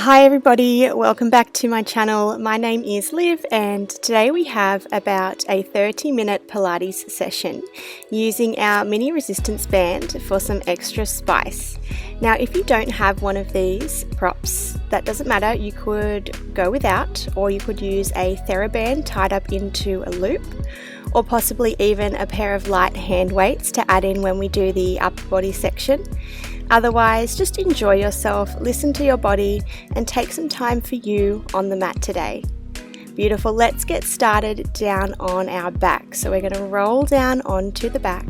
Hi everybody, welcome back to my channel. My name is Liv and today we have about a 30-minute Pilates session using our mini resistance band for some extra spice. Now if you don't have one of these props, that doesn't matter, you could go without, or you could use a TheraBand tied up into a loop, or possibly even a pair of light hand weights to add in when we do the upper body section. Otherwise, just enjoy yourself, listen to your body, and take some time for you on the mat today. Beautiful, let's get started down on our back. So we're going to roll down onto the back,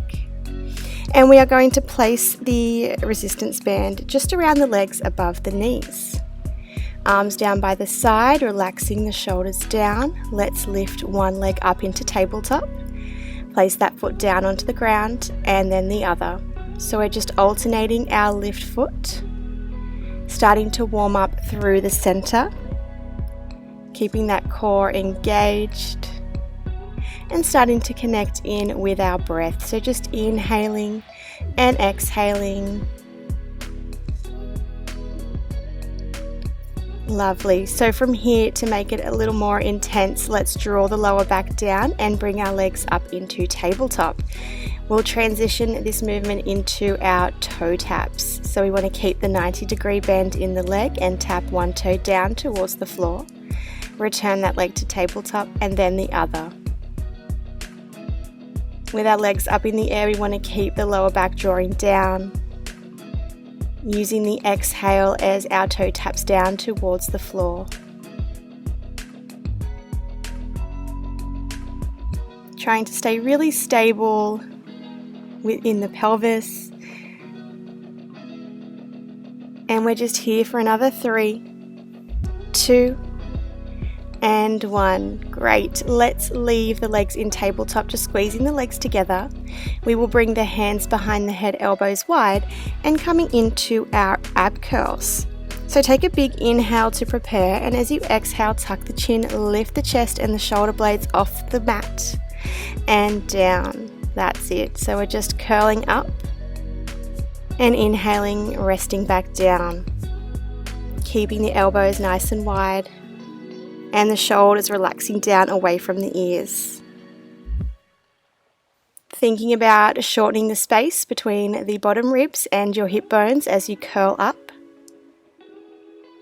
and we are going to place the resistance band just around the legs above the knees. Arms down by the side, relaxing the shoulders down. Let's lift one leg up into tabletop. Place that foot down onto the ground, and then the other. So we're just alternating our lift foot, starting to warm up through the center, keeping that core engaged, and starting to connect in with our breath. So just inhaling and exhaling. Lovely. So from here, to make it a little more intense, let's draw the lower back down and bring our legs up into tabletop. We'll transition this movement into our toe taps. So we want to keep the 90-degree bend in the leg and tap one toe down towards the floor. Return that leg to tabletop and then the other. With our legs up in the air, we want to keep the lower back drawing down, using the exhale as our toe taps down towards the floor. Trying to stay really stable within the pelvis. And we're just here for another 3, 2, and 1. Great. Let's leave the legs in tabletop, just squeezing the legs together. We will bring the hands behind the head, elbows wide, and coming into our ab curls. So take a big inhale to prepare, and as you exhale, tuck the chin, lift the chest and the shoulder blades off the mat and down. That's it. So we're just curling up and inhaling, resting back down, keeping the elbows nice and wide and the shoulders relaxing down away from the ears. Thinking about shortening the space between the bottom ribs and your hip bones as you curl up,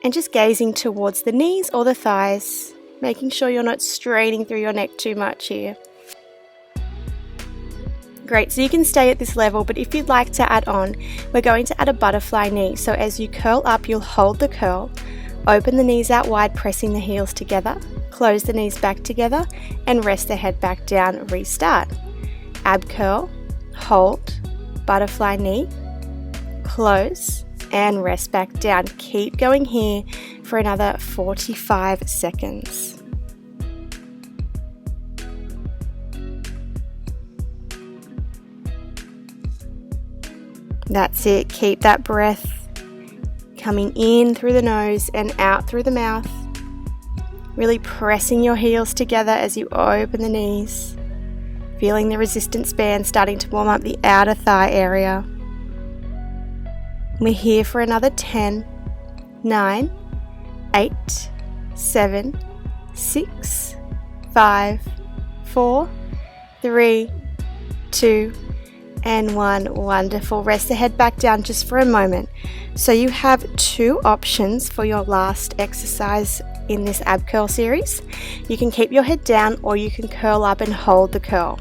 and just gazing towards the knees or the thighs, making sure you're not straining through your neck too much here. Great, so you can stay at this level, but if you'd like to add on, we're going to add a butterfly knee. So as you curl up, you'll hold the curl, open the knees out wide, pressing the heels together, close the knees back together, and rest the head back down, restart. Ab curl, hold, butterfly knee, close, and rest back down. Keep going here for another 45 seconds. That's it. Keep that breath coming in through the nose and out through the mouth. Really pressing your heels together as you open the knees. Feeling the resistance band starting to warm up the outer thigh area. We're here for another 10, 9, 8, 7, 6, 5, 4, 3, 2, and 1. Wonderful. Rest the head back down just for a moment. So you have 2 options for your last exercise in this ab curl series. You can keep your head down, or you can curl up and hold the curl.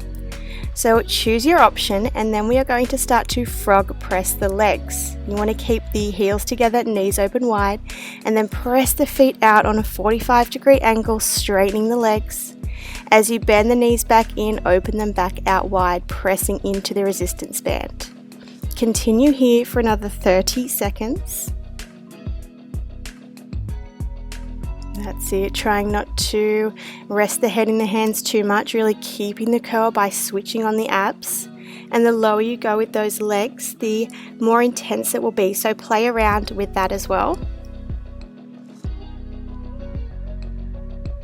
So choose your option, and then we are going to start to frog press the legs. You want to keep the heels together, knees open wide, and then press the feet out on a 45-degree angle, straightening the legs. As you bend the knees back in, open them back out wide, pressing into the resistance band. Continue here for another 30 seconds. That's it. Trying not to rest the head in the hands too much, really keeping the curl by switching on the abs. And the lower you go with those legs, the more intense it will be. So play around with that as well.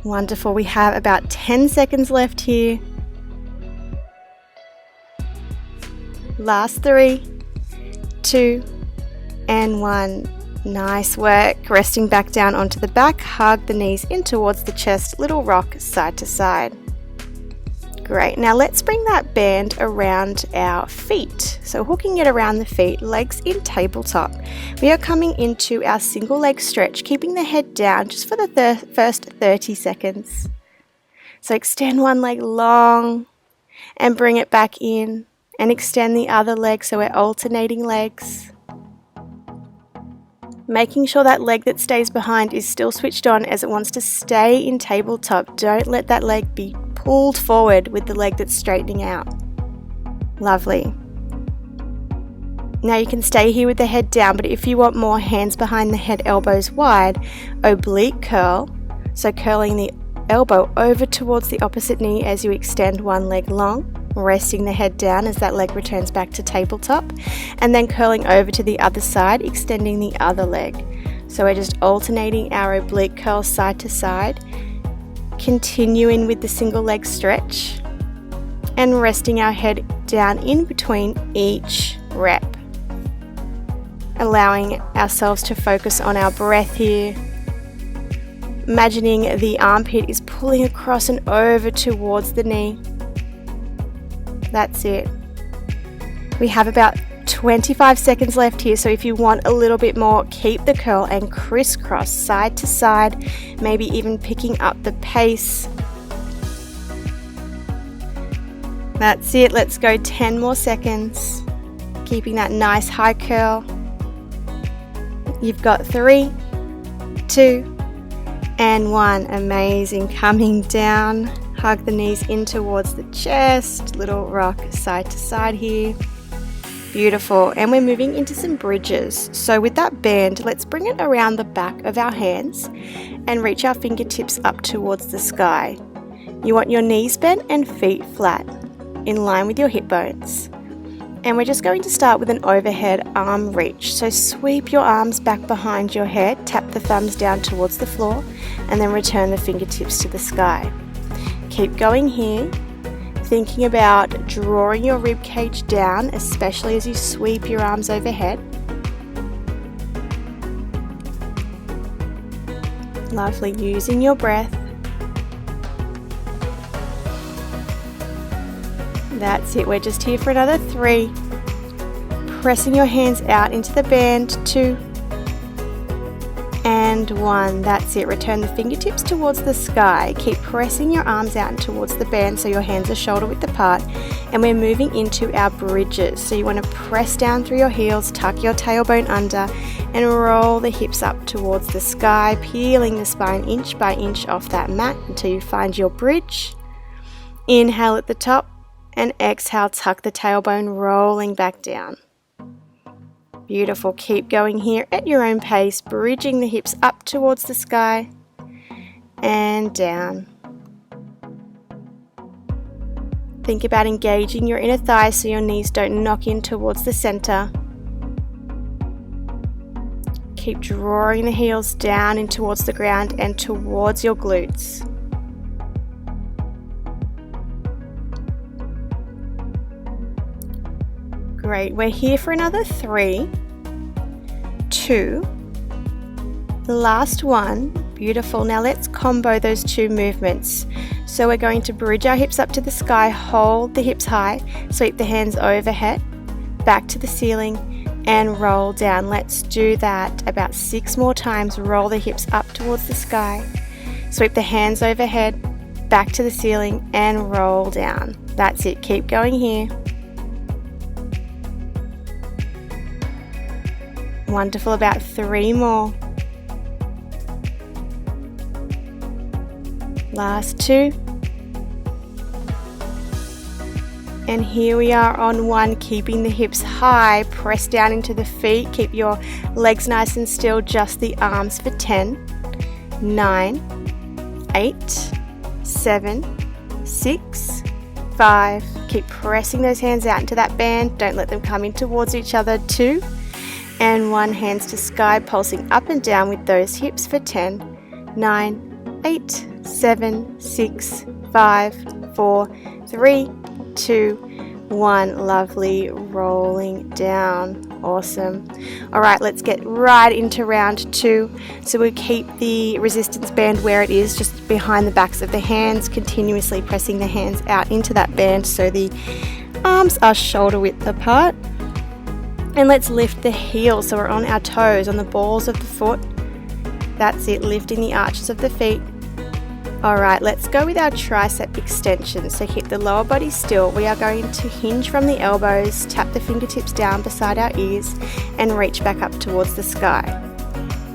Wonderful. We have about 10 seconds left here. Last 3, 2, and 1. Nice work. Resting back down onto the back, hug the knees in towards the chest, little rock side to side. Great. Now let's bring that band around our feet. So hooking it around the feet, legs in tabletop. We are coming into our single leg stretch, keeping the head down just for the first 30 seconds. So extend one leg long and bring it back in, and extend the other leg, so we're alternating legs. Making sure that leg that stays behind is still switched on as it wants to stay in tabletop. Don't let that leg be pulled forward with the leg that's straightening out. Lovely. Now you can stay here with the head down, but if you want more, hands behind the head, elbows wide, oblique curl. So curling the elbow over towards the opposite knee as you extend one leg long, resting the head down as that leg returns back to tabletop, and then curling over to the other side, extending the other leg. So we're just alternating our oblique curl side to side, continuing with the single leg stretch, and resting our head down in between each rep. Allowing ourselves to focus on our breath here. Imagining the armpit is pulling across and over towards the knee. That's it. We have about 25 seconds left here, so if you want a little bit more, keep the curl and crisscross side to side, maybe even picking up the pace. That's it. Let's go 10 more seconds. Keeping that nice high curl. You've got 3, 2, and 1. Amazing. Coming down, hug the knees in towards the chest, little rock side to side here. Beautiful. And we're moving into some bridges. So with that band, let's bring it around the back of our hands and reach our fingertips up towards the sky. You want your knees bent and feet flat, in line with your hip bones. And we're just going to start with an overhead arm reach. So sweep your arms back behind your head, tap the thumbs down towards the floor, and then return the fingertips to the sky. Keep going here, thinking about drawing your rib cage down, especially as you sweep your arms overhead. Lovely, using your breath. That's it, we're just here for another 3. Pressing your hands out into the band, 2, and 1. That's it, return the fingertips towards the sky. Keep pressing your arms out towards the band so your hands are shoulder width apart. And we're moving into our bridges. So you want to press down through your heels, tuck your tailbone under, and roll the hips up towards the sky, peeling the spine inch by inch off that mat until you find your bridge. Inhale at the top. And exhale, tuck the tailbone, rolling back down. Beautiful. Keep going here at your own pace, bridging the hips up towards the sky and down. Think about engaging your inner thighs so your knees don't knock in towards the center. Keep drawing the heels down in towards the ground and towards your glutes. Great, we're here for another 3, 2, the last one. Beautiful. Now let's combo those 2 movements. So we're going to bridge our hips up to the sky, hold the hips high, sweep the hands overhead, back to the ceiling, and roll down. Let's do that about 6 more times. Roll the hips up towards the sky, sweep the hands overhead, back to the ceiling, and roll down. That's it. Keep going here. Wonderful, about 3 more. Last 2. And here we are on 1, keeping the hips high, press down into the feet, keep your legs nice and still, just the arms for 10, 9, 8, 7, 6, 5. Keep pressing those hands out into that band, don't let them come in towards each other, 2, and 1, hands to sky, pulsing up and down with those hips for 10, 9, 8, 7, 6, 5, 4, 3, 2, 1. Lovely, rolling down. Awesome. All right, let's get right into round 2. So we'll keep the resistance band where it is, just behind the backs of the hands, continuously pressing the hands out into that band so the arms are shoulder width apart. And let's lift the heels so we're on our toes, on the balls of the foot. That's it, lifting the arches of the feet. All right, let's go with our tricep extension. So keep the lower body still. We are going to hinge from the elbows, tap the fingertips down beside our ears, and reach back up towards the sky.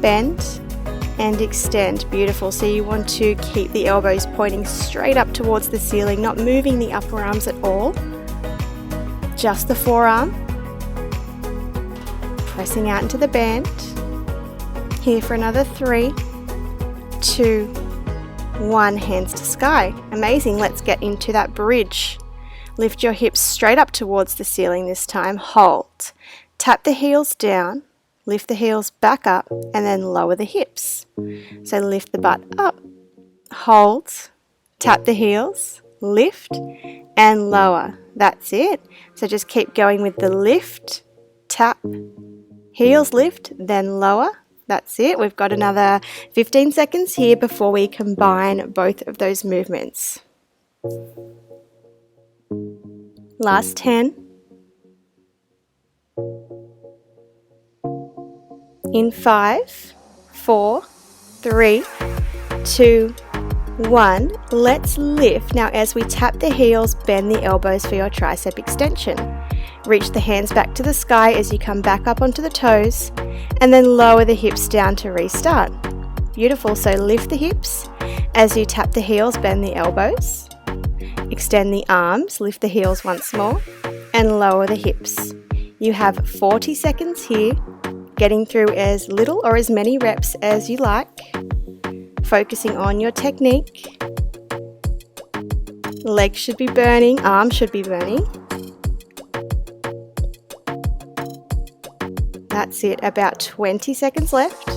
Bend and extend. Beautiful. So you want to keep the elbows pointing straight up towards the ceiling, not moving the upper arms at all. Just the forearm. Pressing out into the band. Here for another 3, 2, 1, hands to sky. Amazing. Let's get into that bridge. Lift your hips straight up towards the ceiling this time. Hold. Tap the heels down, lift the heels back up, and then lower the hips. So lift the butt up, hold, tap the heels, lift, and lower. That's it. So just keep going with the lift, tap, heels lift, then lower. That's it. We've got another 15 seconds here before we combine both of those movements. Last 10. In 5, 4, 3, 2, 1. Let's lift. Now as we tap the heels, bend the elbows for your tricep extension. Reach the hands back to the sky as you come back up onto the toes, and then lower the hips down to restart. Beautiful. So lift the hips. As you tap the heels, bend the elbows. Extend the arms, lift the heels once more, and lower the hips. You have 40 seconds here, getting through as little or as many reps as you like, focusing on your technique. Legs should be burning, arms should be burning. That's it, about 20 seconds left.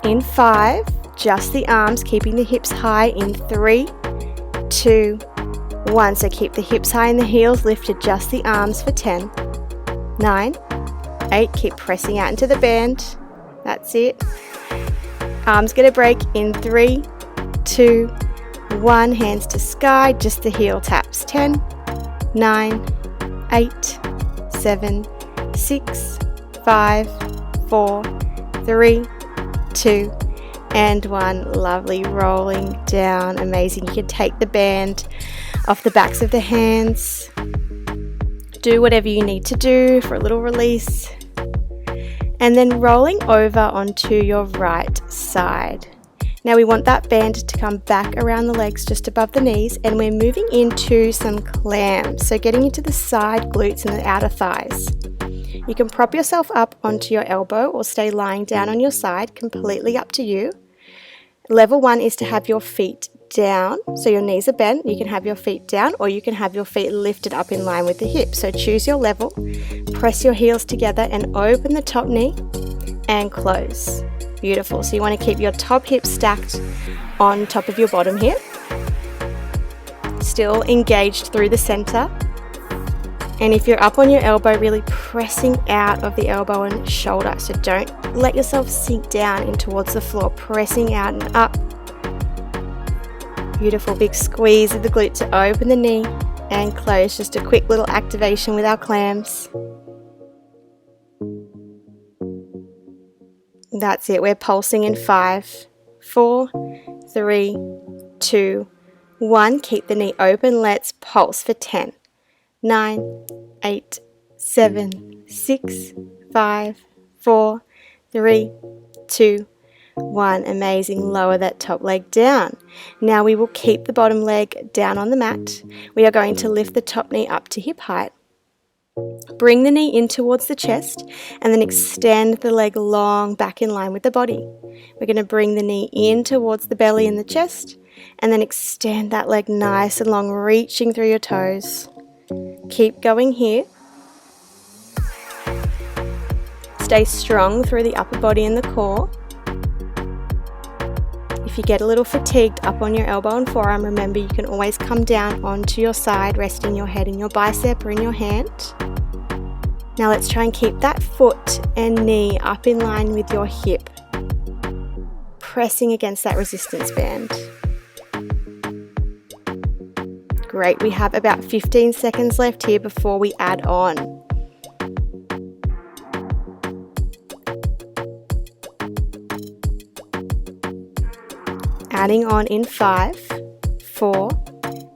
In 5, just the arms, keeping the hips high in 3, 2, 1. So keep the hips high and the heels lifted, just the arms for 10, 9, 8. Keep pressing out into the band. That's it. Arms get a break in 3, 2, 1. Hands to sky, just the heel taps. 10, 9, 8, 7, 6, 5, 4, 3, 2, and 1. Lovely. Rolling down. Amazing. You can take the band off the backs of the hands. Do whatever you need to do for a little release. And then rolling over onto your right side. Now we want that band to come back around the legs just above the knees, and we're moving into some clams. So getting into the side glutes and the outer thighs. You can prop yourself up onto your elbow or stay lying down on your side, completely up to you. Level 1 is to have your feet down, so your knees are bent. You can have your feet down, or you can have your feet lifted up in line with the hips. So choose your level, press your heels together and open the top knee and close. Beautiful. So you want to keep your top hip stacked on top of your bottom hip, still engaged through the center. And if you're up on your elbow, really pressing out of the elbow and shoulder. So don't let yourself sink down in towards the floor, pressing out and up. Beautiful. Big squeeze of the glute to open the knee and close. Just a quick little activation with our clams. That's it. We're pulsing in 5, 4, 3, 2, 1. Keep the knee open. Let's pulse for 10, 9, 8, 7, 6, 5, 4, 3, 2, 1. Amazing. Lower that top leg down. Now we will keep the bottom leg down on the mat. We are going to lift the top knee up to hip height. Bring the knee in towards the chest and then extend the leg long back in line with the body. We're going to bring the knee in towards the belly and the chest and then extend that leg nice and long, reaching through your toes. Keep going here. Stay strong through the upper body and the core. If you get a little fatigued up on your elbow and forearm, remember you can always come down onto your side, resting your head in your bicep or in your hand. Now let's try and keep that foot and knee up in line with your hip, pressing against that resistance band. Great, we have about 15 seconds left here before we add on. Adding on in 5, 4,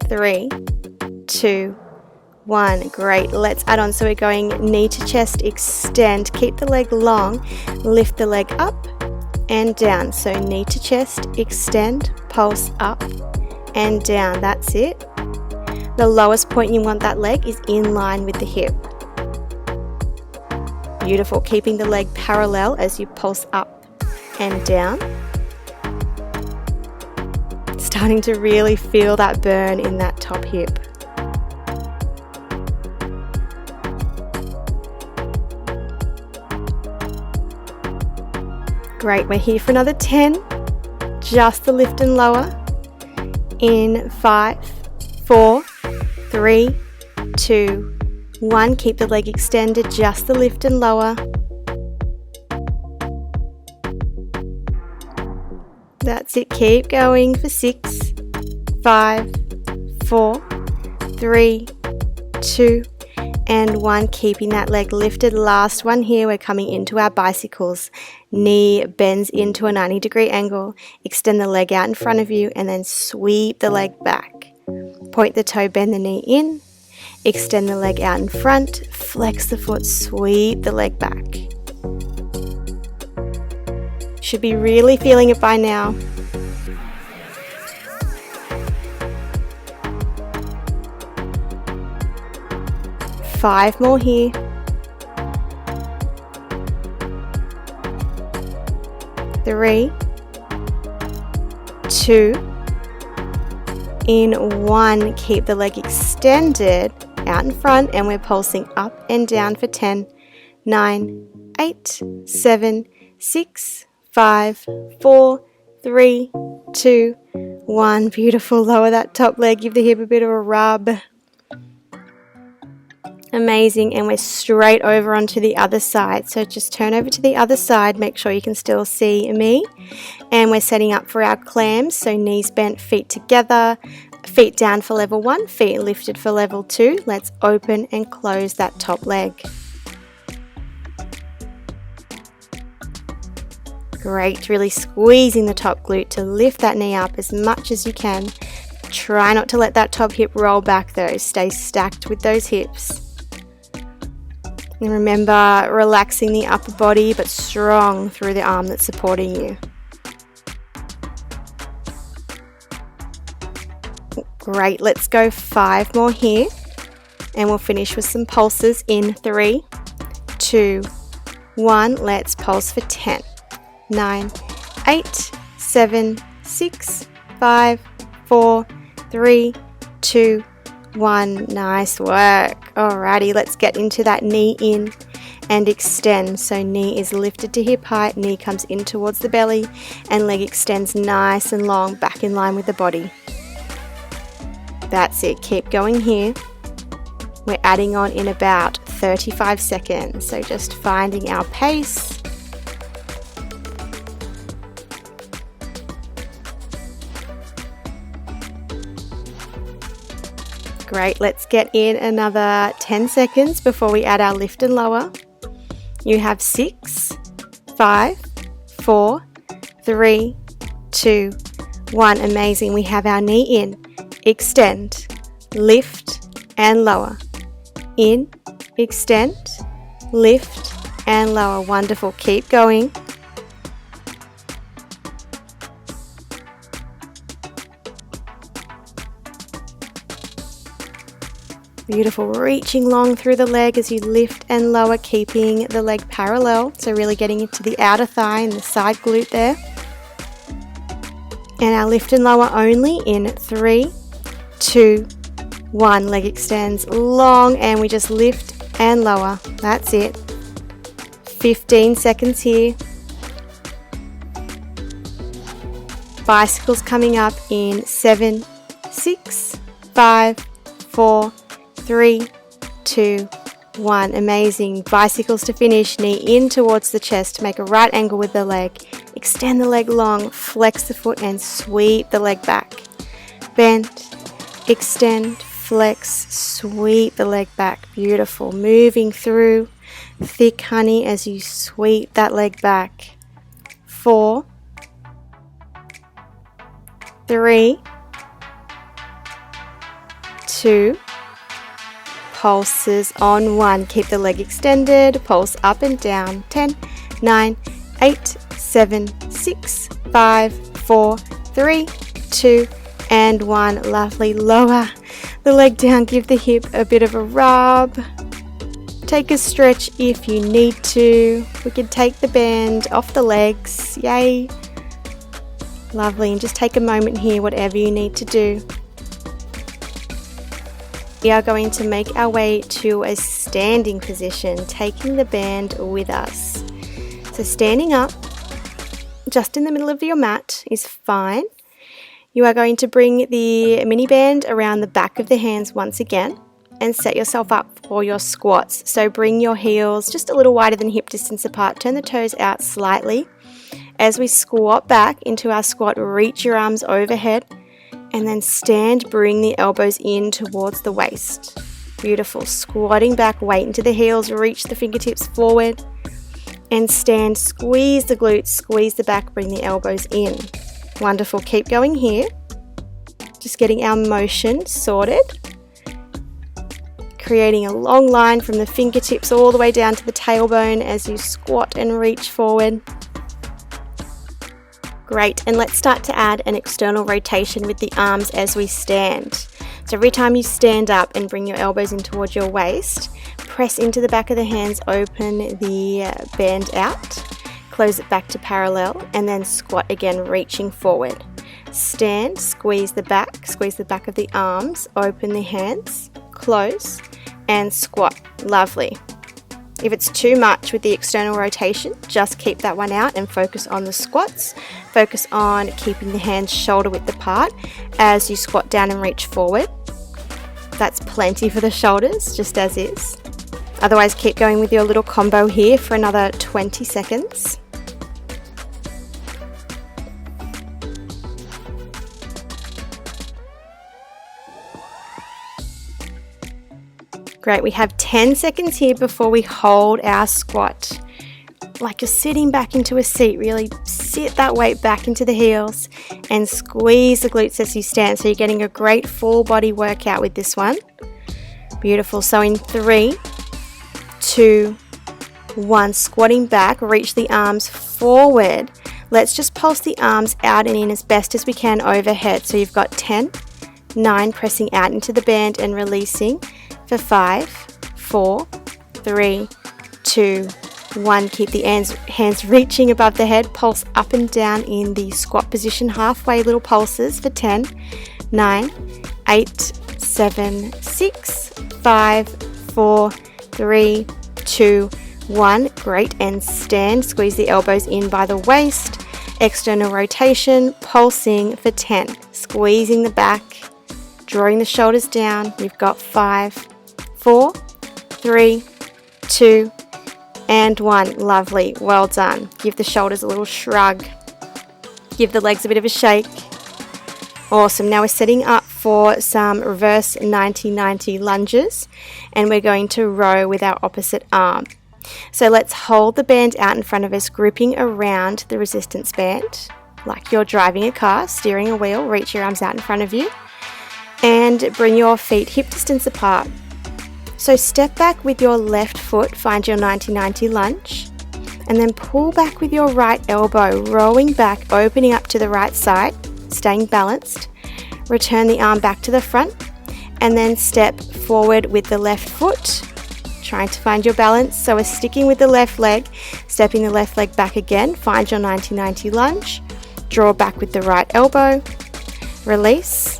3, 2, 1. Great, let's add on. So we're going knee to chest, extend, keep the leg long, lift the leg up and down. So knee to chest, extend, pulse up and down. That's it. The lowest point you want that leg is in line with the hip. Beautiful, keeping the leg parallel as you pulse up and down. Starting to really feel that burn in that top hip. Great, we're here for another 10. Just the lift and lower. In 5, 4, 3, 2, 1. Keep the leg extended, just the lift and lower. That's it, keep going for 6, 5, 4, 3, 2, and 1. Keeping that leg lifted. Last one here, we're coming into our bicycles. Knee bends into a 90-degree angle. Extend the leg out in front of you and then sweep the leg back. Point the toe, bend the knee in. Extend the leg out in front. Flex the foot, sweep the leg back. Should be really feeling it by now. Five more here. 3, 2, in 1. Keep the leg extended out in front and we're pulsing up and down for 10, 9, 8, 7, 6, 5, 4, 3, 2, 1. Beautiful. Lower that top leg, give the hip a bit of a rub. Amazing, and we're straight over onto the other side. So just turn over to the other side, make sure you can still see me. And we're setting up for our clams, so knees bent, feet together, feet down for level 1, feet lifted for level 2. Let's open and close that top leg. Great, really squeezing the top glute to lift that knee up as much as you can. Try not to let that top hip roll back though, stay stacked with those hips. And remember, relaxing the upper body but strong through the arm that's supporting you. Great, let's go 5 more here and we'll finish with some pulses in 3, 2, 1. Let's pulse for 10, 9, 8, 7, 6, 5, 4, 3, 2, 1. Nice work. Alrighty, let's get into that knee in and extend. So knee is lifted to hip height, knee comes in towards the belly and leg extends nice and long back in line with the body. That's it, keep going here. We're adding on in about 35 seconds, so just finding our pace. Great, let's get in another 10 seconds before we add our lift and lower. You have 6, 5, 4, 3, 2, 1. Amazing, we have our knee in, extend, lift and lower. In, extend, lift and lower. Wonderful, keep going. Beautiful, reaching long through the leg as you lift and lower, keeping the leg parallel. So really getting into the outer thigh and the side glute there. And our lift and lower only in 3, 2, 1. Leg extends long and we just lift and lower. That's it. 15 seconds here. Bicycles coming up in 7, 6, 5, 4, 3, 2, 1. Amazing. Bicycles to finish. Knee in towards the chest. Make a right angle with the leg. Extend the leg long. Flex the foot and sweep the leg back. Bend, extend, flex, sweep the leg back. Beautiful. Moving through thick honey as you sweep that leg back. 4, 3, 2, pulses on 1. Keep the leg extended. Pulse up and down. 10, 9, 8, 7, 6, 5, 4, 3, 2, and 1. Lovely. Lower the leg down. Give the hip a bit of a rub. Take a stretch if you need to. We can take the band off the legs. Yay. Lovely. And just take a moment here, whatever you need to do. We are going to make our way to a standing position, taking the band with us. So standing up, just in the middle of your mat is fine. You are going to bring the mini band around the back of the hands once again and set yourself up for your squats. So bring your heels just a little wider than hip distance apart. Turn the toes out slightly. As we squat back into our squat, reach your arms overhead and then stand, bring the elbows in towards the waist. Beautiful. Squatting back, weight into the heels, reach the fingertips forward and stand. Squeeze the glutes, squeeze the back, bring the elbows in. Wonderful. Keep going here. Just getting our motion sorted. Creating a long line from the fingertips all the way down to the tailbone as you squat and reach forward. Great, and let's start to add an external rotation with the arms as we stand. So every time you stand up and bring your elbows in towards your waist, press into the back of the hands, open the band out, close it back to parallel, and then squat again, reaching forward. Stand, squeeze the back of the arms, open the hands, close, and squat. Lovely. If it's too much with the external rotation, just keep that one out and focus on the squats. Focus on keeping the hands shoulder width apart as you squat down and reach forward. That's plenty for the shoulders, just as is. Otherwise, keep going with your little combo here for another 20 seconds. Great, we have 10 seconds here before we hold our squat. Like you're sitting back into a seat, really sit that weight back into the heels and squeeze the glutes as you stand. So you're getting a great full body workout with this one. Beautiful. So in 3, 2, 1, squatting back, reach the arms forward. Let's just pulse the arms out and in as best as we can overhead. So you've got 10, 9, pressing out into the band and releasing. For 5, 4, 3, 2, 1. Keep the hands reaching above the head. Pulse up and down in the squat position. Halfway little pulses for 10, 9, 8, 7, 6, 5, 4, 3, 2, 1. Great. And stand. Squeeze the elbows in by the waist. External rotation. Pulsing for 10. Squeezing the back. Drawing the shoulders down. You've got 5, 4, 3, 2, and 1. Lovely. Well done. Give the shoulders a little shrug. Give the legs a bit of a shake. Awesome. Now we're setting up for some reverse 90-90 lunges, and we're going to row with our opposite arm. So let's hold the band out in front of us, gripping around the resistance band like you're driving a car, steering a wheel. Reach your arms out in front of you and bring your feet hip distance apart. So step back with your left foot, find your 90-90 lunge, and then pull back with your right elbow, rowing back, opening up to the right side, staying balanced. Return the arm back to the front, and then step forward with the left foot, trying to find your balance. So we're sticking with the left leg, stepping the left leg back again, find your 90-90 lunge, draw back with the right elbow, release,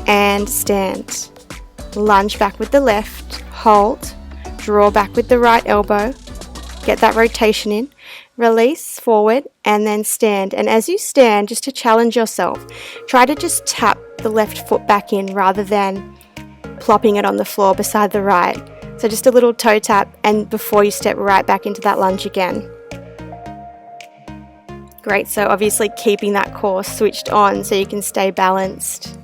and stand. Lunge back with the left, hold, draw back with the right elbow, Get that rotation in. Release forward and then stand. And as you stand, just to challenge yourself, try to just tap the left foot back in rather than plopping it on the floor beside the right. So just a little toe tap, and before you step right back into that lunge again. Great, so obviously keeping that core switched on so you can stay balanced.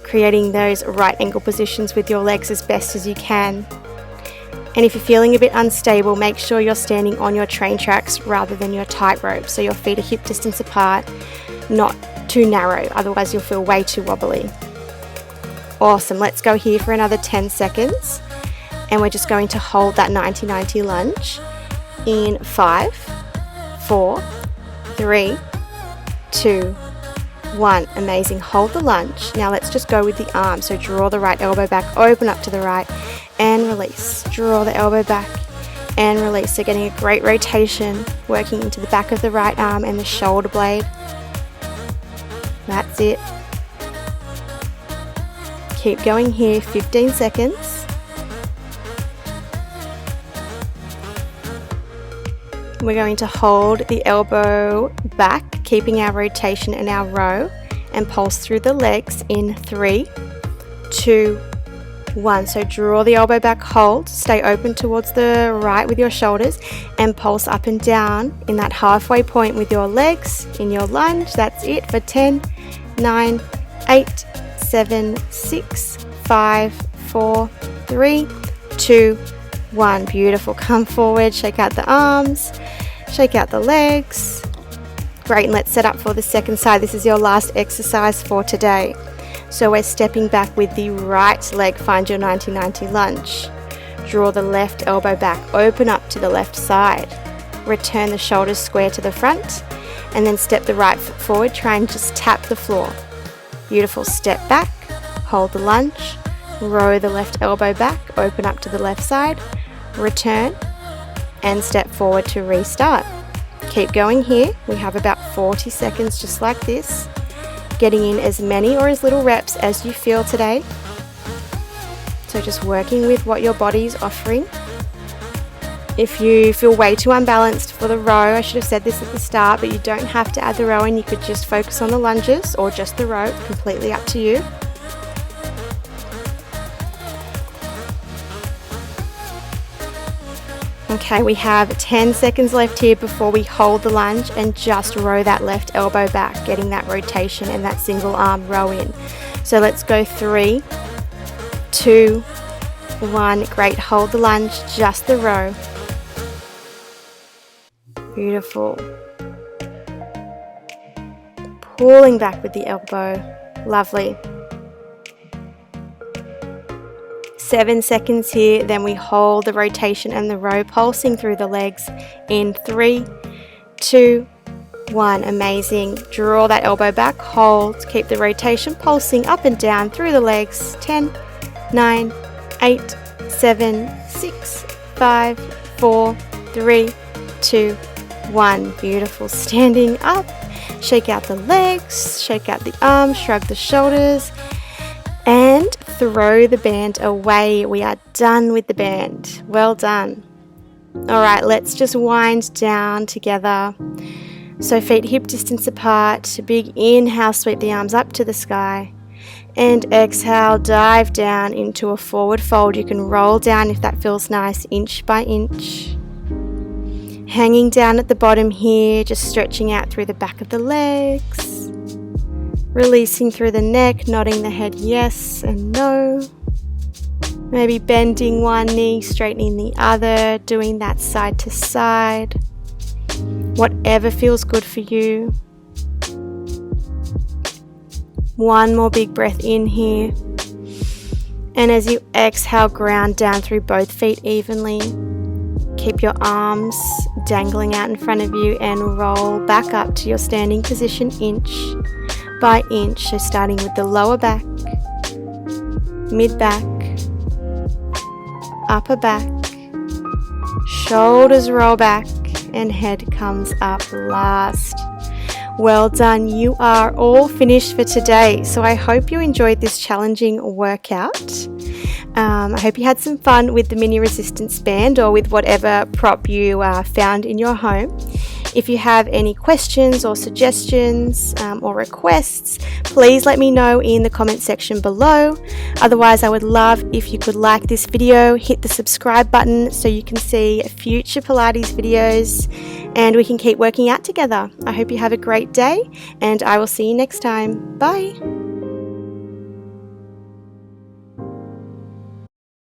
Creating those right ankle positions with your legs as best as you can. And if you're feeling a bit unstable, make sure you're standing on your train tracks rather than your tightrope, so your feet are hip distance apart, not too narrow, otherwise you'll feel way too wobbly. Awesome, let's go here for another 10 seconds. And we're just going to hold that 90-90 lunge in 5, 4, 3, 2, 1. Amazing, hold the lunge. Now let's just go with the arm. So draw the right elbow back, open up to the right, and release. Draw the elbow back and release. So getting a great rotation, working into the back of the right arm and the shoulder blade. That's it. Keep going here, 15 seconds. We're going to hold the elbow back, keeping our rotation and our row, and pulse through the legs in 3, 2, 1. So draw the elbow back, hold, stay open towards the right with your shoulders, and pulse up and down in that halfway point with your legs in your lunge. That's it for 10, 9, 8, 7, 6, 5, 4, 3, 2, 1. Beautiful. Come forward, shake out the arms, shake out the legs. Great, and let's set up for the second side. This is your last exercise for today. So we're stepping back with the right leg, find your 90-90 lunge. Draw the left elbow back, open up to the left side. Return the shoulders square to the front, and then step the right foot forward. Try and just tap the floor. Beautiful. Step back, hold the lunge, row the left elbow back, open up to the left side, return, and step forward to restart. Keep going here. We have about 40 seconds just like this, getting in as many or as little reps as you feel today. So just working with what your body is offering. If you feel way too unbalanced for the row, I should have said this at the start, but you don't have to add the row, and you could just focus on the lunges or just the row, completely up to you. Okay, we have 10 seconds left here before we hold the lunge and just row that left elbow back, getting that rotation and that single arm row in. So let's go 3, 2, 1. Great, hold the lunge, just the row. Beautiful. Pulling back with the elbow. Lovely. 7 seconds here, then we hold the rotation and the row, pulsing through the legs in 3, 2, 1. Amazing. Draw that elbow back, hold, keep the rotation pulsing up and down through the legs. 10, 9, 8, 7, 6, 5, 4, 3, 2, 1. Beautiful. Standing up, shake out the legs, shake out the arms, shrug the shoulders, and throw the band away. We are done with the band. Well done. All right, let's just wind down together. So feet hip distance apart. Big inhale, sweep the arms up to the sky. And exhale, dive down into a forward fold. You can roll down if that feels nice, inch by inch. Hanging down at the bottom here, just stretching out through the back of the legs. Releasing through the neck, nodding the head yes and no. Maybe bending one knee, straightening the other, doing that side to side. Whatever feels good for you. One more big breath in here. And as you exhale, ground down through both feet evenly. Keep your arms dangling out in front of you and roll back up to your standing position inch by inch. So starting with the lower back, mid back, upper back, shoulders roll back, and head comes up last. Well done. You are all finished for today. So I hope you enjoyed this challenging workout. I hope you had some fun with the mini resistance band or with whatever prop you found in your home. If you have any questions or suggestions or requests, please let me know in the comment section below. Otherwise, I would love if you could like this video, hit the subscribe button so you can see future Pilates videos and we can keep working out together. I hope you have a great day and I will see you next time. Bye!